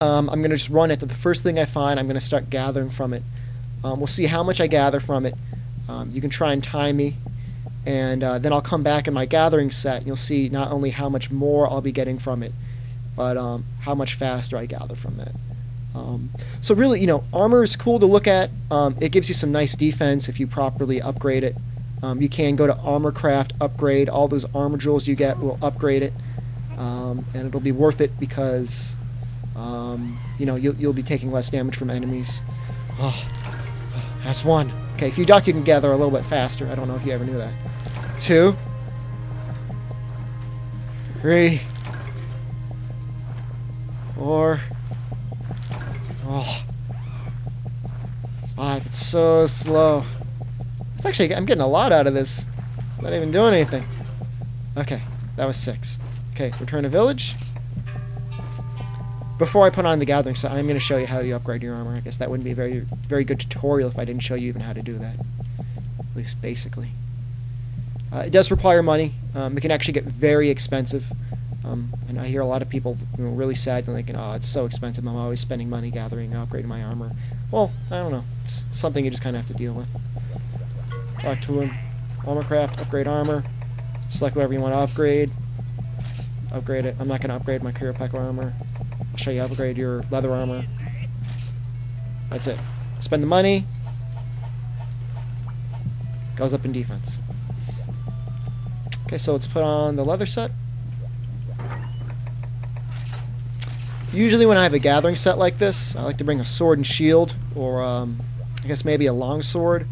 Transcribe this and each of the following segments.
I'm going to just run it. The first thing I find, I'm going to start gathering from it. We'll see how much I gather from it. You can try and time me, and then I'll come back in my gathering set, and you'll see not only how much more I'll be getting from it, but how much faster I gather from that. So really, armor is cool to look at. It gives you some nice defense if you properly upgrade it. You can go to armor craft, upgrade. All those armor jewels you get will upgrade it, and it'll be worth it because you'll be taking less damage from enemies. Oh, that's one. Okay, if you duck, you can gather a little bit faster. I don't know if you ever knew that. 2, 3, 4. Oh, 5. It's so slow. It's actually, I'm getting a lot out of this. Not even doing anything. Okay, that was 6. Okay, return to village. Before I put on the gathering set, I'm going to show you how you upgrade your armor. I guess that wouldn't be a very, very good tutorial if I didn't show you even how to do that. At least basically. It does require money. It can actually get very expensive. And I hear a lot of people really sad and thinking, oh, it's so expensive. I'm always spending money gathering and upgrading my armor. Well, I don't know. It's something you just kind of have to deal with. Talk to him. Armor craft, upgrade armor. Select whatever you want to upgrade. Upgrade it. I'm not going to upgrade my Kurapeka armor. I'll show you how to upgrade your leather armor. That's it. Spend the money. Goes up in defense. Okay, so let's put on the leather set. Usually when I have a gathering set like this, I like to bring a sword and shield, or I guess maybe a long sword.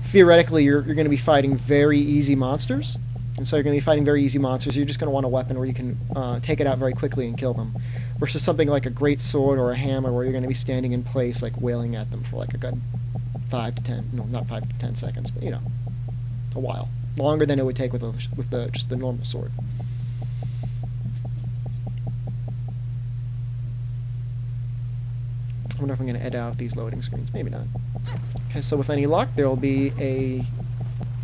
Theoretically, you're going to be fighting very easy monsters, and so you're going to be fighting very easy monsters. You're just going to want a weapon where you can take it out very quickly and kill them, versus something like a great sword or a hammer where you're going to be standing in place, like wailing at them for like a good 5 to 10, no, not 5 to 10 seconds, but a while, longer than it would take with just the normal sword. I wonder if I'm going to edit out these loading screens. Maybe not. Okay, so with any luck, there will be a...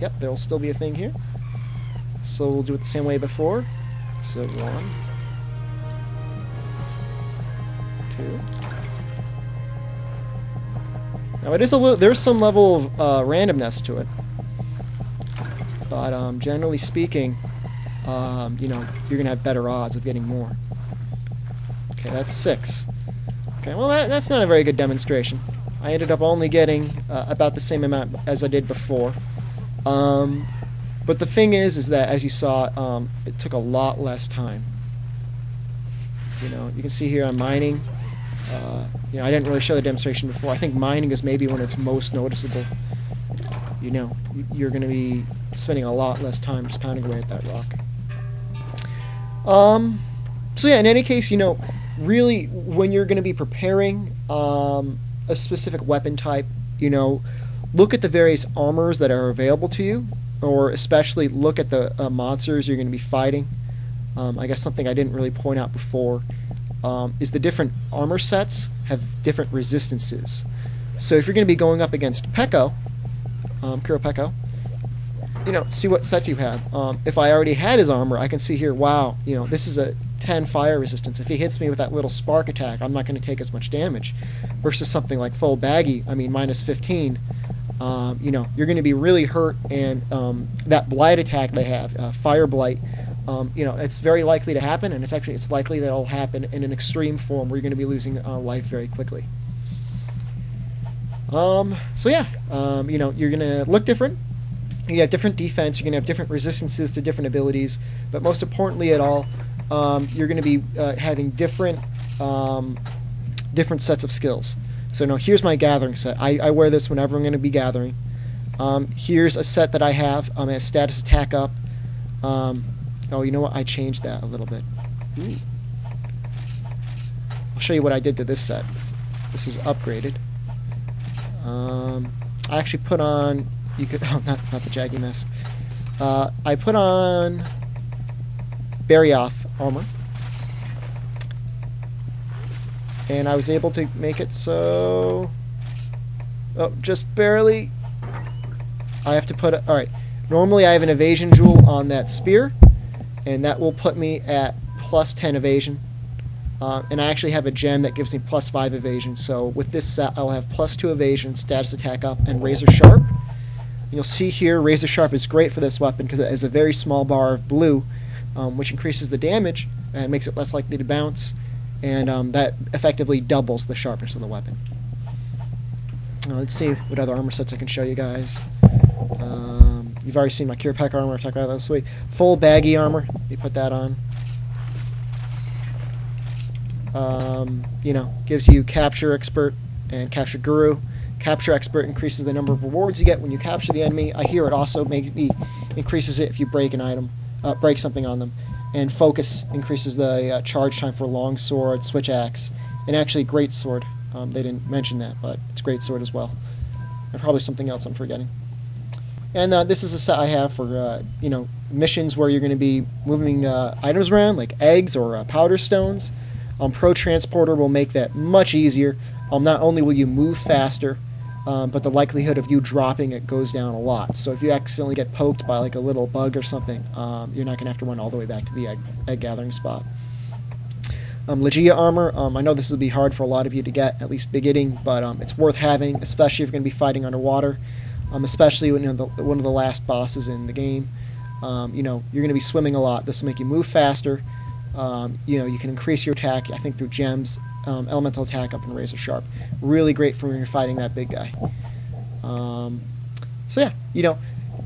Yep, there will still be a thing here. So we'll do it the same way before. So 1, 2. Now it is there's some level of randomness to it, but generally speaking, you're going to have better odds of getting more. Okay, that's 6. Okay, well that's not a very good demonstration. I ended up only getting about the same amount as I did before. But the thing is that, as you saw, it took a lot less time. You can see here I'm mining. I didn't really show the demonstration before. I think mining is maybe when it's most noticeable. You're going to be spending a lot less time just pounding away at that rock. So yeah, in any case, really, when you're going to be preparing a specific weapon type, look at the various armors that are available to you, or especially look at the monsters you're going to be fighting. I guess something I didn't really point out before is the different armor sets have different resistances. So if you're going to be going up against Peko, Kurapeka, see what sets you have. If I already had his armor, I can see here, wow, this is a 10 fire resistance. If he hits me with that little spark attack, I'm not going to take as much damage. Versus something like full baggy, minus 15, you're going to be really hurt, and that blight attack they have, fire blight, it's very likely to happen, and it's likely that it'll happen in an extreme form where you're going to be losing life very quickly. So yeah, you're going to look different. You have different defense. You're going to have different resistances to different abilities, but most importantly at all, you're going to be having different sets of skills. So now here's my gathering set. I wear this whenever I'm going to be gathering. Here's a set that I have. At status attack up. Oh, you know what? I changed that a little bit. Ooh. I'll show you what I did to this set. This is upgraded. I actually put on... not the Jaggy Mask. I put on Barioth armor, and I was able to make it so... Oh, just barely. I have to put... Alright, normally I have an evasion jewel on that spear, and that will put me at plus 10 evasion. And I actually have a gem that gives me +5 evasion. So with this set, I'll have +2 evasion, status attack up, and razor sharp. And you'll see here, razor sharp is great for this weapon because it has a very small bar of blue, which increases the damage and makes it less likely to bounce. And that effectively doubles the sharpness of the weapon. Let's see what other armor sets I can show you guys. You've already seen my Cure Pack armor. I've talked about that this week. Full baggy armor. You put that on. You know, gives you Capture Expert and Capture Guru. Capture Expert increases the number of rewards you get when you capture the enemy. I hear it also maybe increases it if you break an item, break something on them. And Focus increases the charge time for long sword, switch axe, and actually great sword. They didn't mention that, but it's great sword as well. And probably something else I'm forgetting. And this is a set I have for you know, missions where you're going to be moving items around, like eggs or powder stones. Pro Transporter will make that much easier. Not only will you move faster, but the likelihood of you dropping it goes down a lot. So if you accidentally get poked by like a little bug or something, you're not going to have to run all the way back to the egg gathering spot. Legia armor, I know this will be hard for a lot of you to get, at least beginning, but it's worth having, especially if you're going to be fighting underwater, especially when you're one of the last bosses in the game. You know, you're going to be swimming a lot. This will make you move faster. You know, you can increase your attack, I think, through gems, elemental attack up, and razor sharp. Really great for when you're fighting that big guy. So yeah, you know,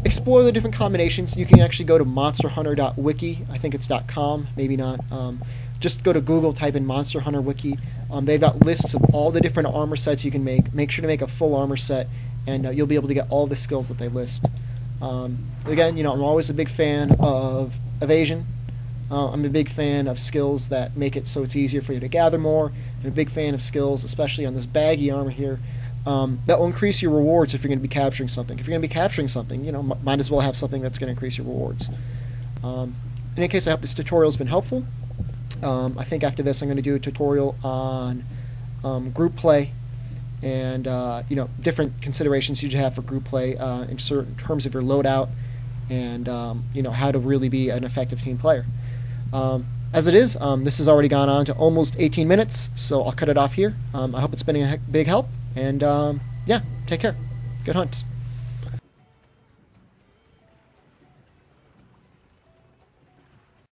explore the different combinations. You can actually go to monsterhunter.wiki. I think it's .com, maybe not. Just go to Google, type in Monster Hunter Wiki. They've got lists of all the different armor sets you can make. Make sure to make a full armor set, and you'll be able to get all the skills that they list. Again, you know, I'm always a big fan of evasion. I'm a big fan of skills that make it so it's easier for you to gather more. I'm a big fan of skills, especially on this baggy armor here, that will increase your rewards if you're going to be capturing something. If you're going to be capturing something, you know, might as well have something that's going to increase your rewards. In any case, I hope this tutorial has been helpful. I think after this I'm going to do a tutorial on group play and you know, different considerations you should have for group play in certain terms of your loadout and you know, how to really be an effective team player. As it is, this has already gone on to almost 18 minutes, so I'll cut it off here. I hope it's been a big help, and yeah, take care. Good hunt.